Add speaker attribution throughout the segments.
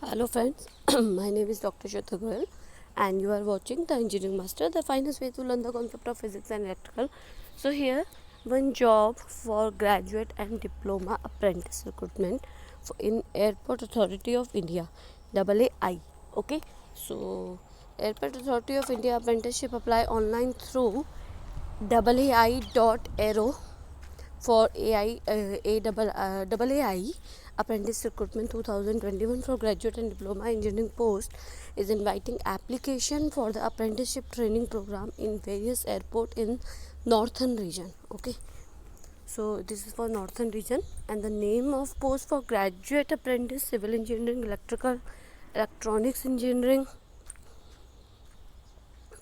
Speaker 1: Hello friends, my name is Dr. Shweta Goyal and you are watching the Engineering Master, the finest way to learn the concept of physics and electrical. So here, one job for graduate and diploma apprentice recruitment in Airport Authority of India, AAI. Okay, so Airport Authority of India apprenticeship apply online through aai.aero for AAI Apprentice Recruitment 2021 for graduate and diploma engineering post is inviting application for the apprenticeship training program in various airport in northern region. Okay, so this is for northern region, and the name of post for graduate apprentice civil engineering, electrical, electronics engineering,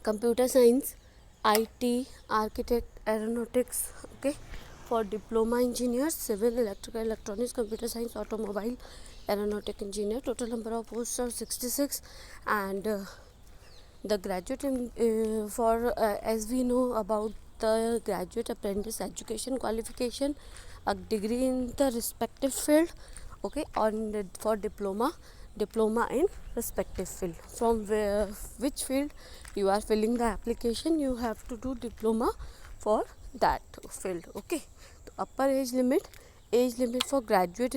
Speaker 1: computer science, IT, architect, aeronautics. Okay, for diploma engineers, civil, electrical, electronics, computer science, automobile, aeronautic engineer. Total number of posts are 66, and the graduate as we know about the graduate apprentice education qualification, a degree in the respective field. Okay, on for diploma in respective field, from which field you are filling the application, you have to do diploma for that field. Okay, the upper age limit for graduate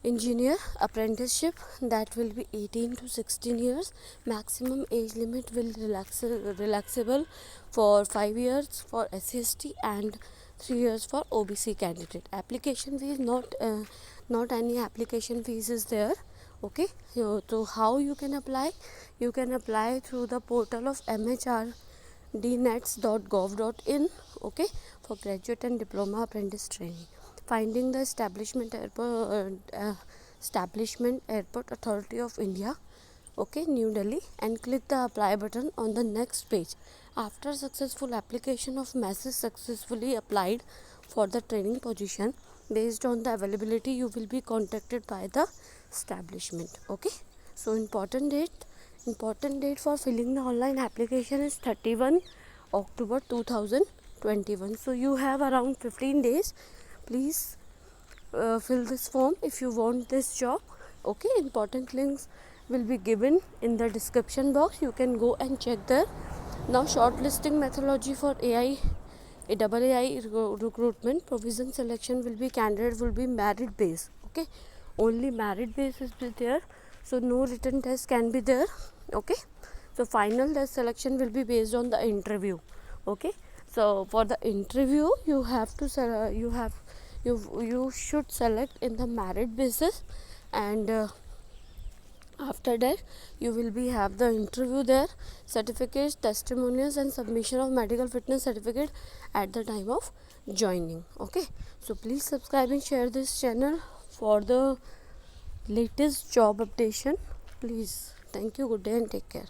Speaker 1: engineer apprenticeship, that will be 18 to 16 years. Maximum age limit will relaxable for 5 years for SCST and 3 years for OBC candidate. Application fees, not any application fees is there. Okay, so how you can apply? You can apply through the portal of mhrdnets.gov.in. okay, for graduate and diploma apprentice training. Finding the establishment Airport Authority of India, okay, New Delhi, and click the apply button on the next page. After successful application of message successfully applied for the training position, based on the availability you will be contacted by the establishment. Okay, so important date for filling the online application is 31 October 2021. So you have around 15 days. Please fill this form if you want this job. Okay, important links will be given in the description box, you can go and check there. Now shortlisting methodology for AAI recruitment provision selection will be candidate will be merit based. Okay, only merit base is there, so no written test can be there. Okay, so final test selection will be based on the interview. Okay, so for the interview you have to you should select in the merit basis, and after that you will be have the interview there, certificates, testimonials, and submission of medical fitness certificate at the time of joining. Okay, so please subscribe and share this channel for the latest job updation. Please, thank you, good day and take care.